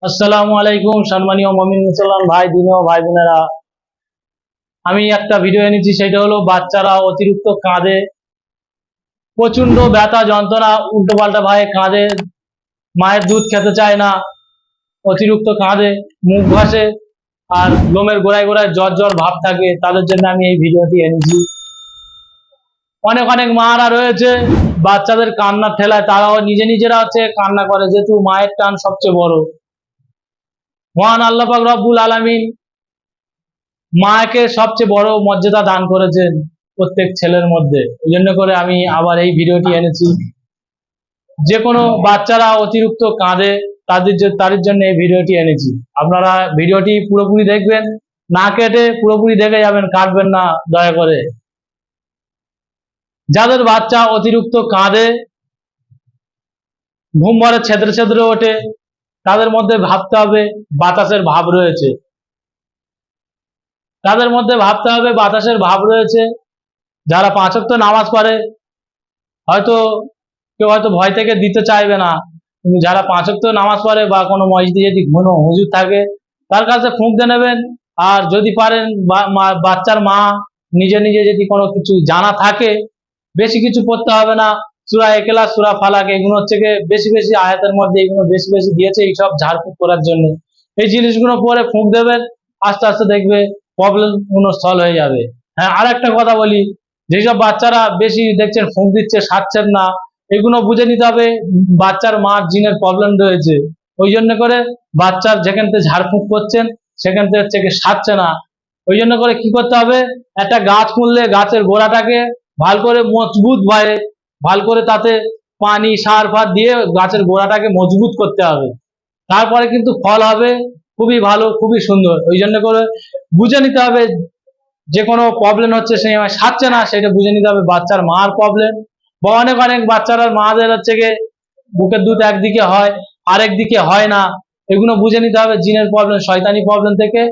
আসসালামু আলাইকুম সম্মানীয় মুমিন মুসলমান ভাই দিন ও ভাই বোনেরা, আমি একটা ভিডিও এনেছি, সেটা হলো বাচ্চারা অতিরিক্ত কাঁদে, প্রচন্ড ব্যথা যন্ত্রণা, উল্টো পাল্টা ভাবে কাঁদে, মায়ের দুধ খেতে চায় না, অতিরিক্ত কাঁদে, মুখ ভাসে, আর লোমের গোড়ায় গোড়ায় জ্বর জ্বর ভাব থাকে। তাদের জন্য আমি এই ভিডিওটি এনেছি। অনেক অনেক মারা রয়েছে বাচ্চাদের কান্নার ঠেলায় তারাও নিজেরা হচ্ছে কান্না করে, যেহেতু মায়ের টান সবচেয়ে বড়। মহান আল্লাহ পাক রব্বুল আলামিন মাকে সবচেয়ে বড় মর্যাদা দান করেছেন প্রত্যেক ছেলের মধ্যে। এই জন্য করে আমি আবার এই ভিডিওটি এনেছি। যে কোনো বাচ্চারা অতিরিক্ত কাঁদে, তাদের জন্য এই ভিডিওটি এনেছি। আপনারা ভিডিওটি পুরোপুরি দেখবেন, না কেটে পুরোপুরি দেখে যাবেন, কাটবেন না দয়া করে। যাদের বাচ্চা অতিরিক্ত কাঁদে, ঘুম ভরে ছেদরে ছেদরে ওঠে, তাদের মধ্যে ভাবতে হবে বাতাসের ভাব রয়েছে। তাদের মধ্যে ভাবতে হবে বাতাসের ভাব রয়েছে। যারা 5 ওয়াক্ত নামাজ পড়ে, হয়তো কেউ হয়তো ভয় থেকে দিতে চাইবে না, কিন্তু যারা 5 ওয়াক্ত নামাজ পড়ে বা কোনো মসজিদে যদি কোনো হুজুর থাকে, তার কাছে ফুঁক দিয়ে নেবেন। আর যদি পারেন বাচ্চার মা নিজে নিজে যদি কোনো কিছু জানা থাকে, বেশি কিছু পড়তে হবে না, সূরা ইখলাস, সূরা ফালাক, এগুলো হচ্ছে বেশি বেশি আয়াতের মধ্যে এগুলো বেশি বেশি দিয়েছে এইসব ঝাড়ফুঁক করার জন্য। এই জিনিসগুলো পরে ফুঁক দেবেন, আস্তে আস্তে দেখবে প্রবলেম গুলো সলভ হয়ে যাবে। হ্যাঁ, আর একটা কথা বলি, যেসব বাচ্চারা বেশি দেখছেন ফুঁক দিচ্ছে, সারছেন না, এগুলো বুঝে নিতে হবে বাচ্চার মার জিনের প্রবলেম রয়েছে। ওই জন্য করে বাচ্চার যেখান থেকে ঝাড়ফুঁক করছেন সেখান থেকে হচ্ছে সারছে না। ওই জন্য করে কি করতে হবে, একটা গাছ খুললে গাছের গোড়াটাকে ভাল করে মজবুত ভাবে, ভাল করে তাতে পানি সার ফার দিয়ে গাছের গোড়াটাকে মজবুত করতে হবে, তারপরে কিন্তু ফল হবে খুবই ভালো, খুবই সুন্দর। ওই জন্য করে বুঝে নিতে হবে যে কোনো প্রবলেম হচ্ছে সেই সারছে না, সেটা বুঝে নিতে হবে বাচ্চার মার প্রবলেম। বা অনেক অনেক বাচ্চারা মাদের হচ্ছে বুকের দুধ একদিকে হয়, আরেক দিকে হয় না, এগুলো বুঝে নিতে হবে জিনের প্রবলেম, শয়তানি প্রবলেম থেকে।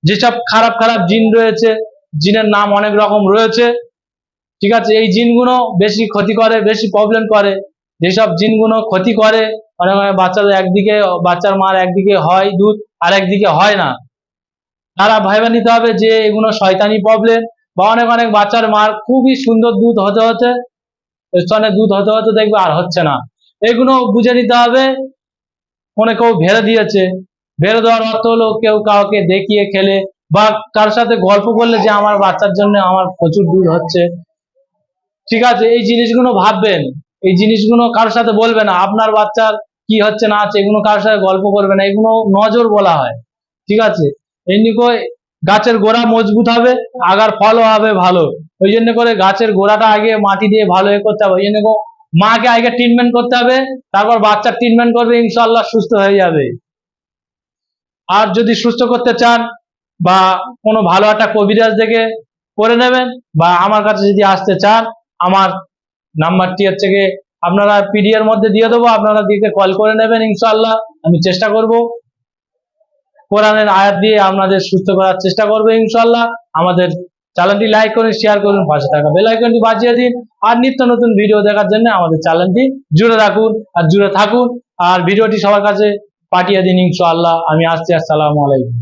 যেসব খারাপ খারাপ জিন রয়েছে, জিনের নাম অনেক রকম রয়েছে, ঠিক আছে, এই জিনগুলো বেশি ক্ষতি করে, বেশি প্রবলেম করে। যেসব জিনগুলো ক্ষতি করে, অনেক অনেক বাচ্চাদের একদিকে, বাচ্চার মার একদিকে হয় দুধ আর একদিকে হয় না, তারা ভাইবা নিতে হবে যে এগুলো শয়তানি প্রবলেম। বা অনেক অনেক বাচ্চার মার খুবই সুন্দর দুধ হতে হতে, স্তনে দুধ হতে হতে দেখবে আর হচ্ছে না, এগুলো বুঝে নিতে হবে কোনো কেউ ভেড়ে দিয়েছে। ভেড়ে দেওয়ার অর্থ হলো কেউ কাউকে দেখিয়ে খেলে বা কার সাথে গল্প করলে যে আমার বাচ্চার জন্য আমার প্রচুর দুধ হচ্ছে, ঠিক আছে, এই জিনিসগুলো ভাববেন। এই জিনিসগুলো কারোর সাথে বলবে না, আপনার বাচ্চার কি হচ্ছে না হচ্ছে এগুলো কারোর সাথে গল্প করবে না, এগুলো নজর বলা হয়, ঠিক আছে। এমনি করে গাছের গোড়া মজবুত হবে, আগার ফলও হবে ভালো। ওই জন্য করে গাছের গোড়াটা আগে মাটি দিয়ে ভালো করতে হবে। ওই জন্য মাকে আগে ট্রিটমেন্ট করতে হবে, তারপর বাচ্চার ট্রিটমেন্ট করবে, ইনশাল্লাহ সুস্থ হয়ে যাবে। আর যদি সুস্থ করতে চান বা কোনো ভালো একটা কবিরাজ দেখে করে নেবেন, বা আমার কাছে যদি আসতে চান, আমার নাম্বারটি হচ্ছে আপনারা পিডি এর মধ্যে দিয়ে দেবো, আপনারা দিকে কল করে নেবেন, ইনশাল্লাহ আমি চেষ্টা করব কোরআনের আয়াত দিয়ে আপনাদের সুস্থ করার চেষ্টা করবো ইনশাল্লাহ। আমাদের চ্যানেলটি লাইক করুন, শেয়ার করুন, পাশে থাকা বেল আইকনটি বাজিয়ে দিন। আর নিত্য নতুন ভিডিও দেখার জন্য আমাদের চ্যানেলটি জুড়ে রাখুন আর জুড়ে থাকুন। আর ভিডিওটি সবার কাছে পাঠিয়ে দিন ইনশাআল্লাহ। আমি আসছি। আসসালামু আলাইকুম।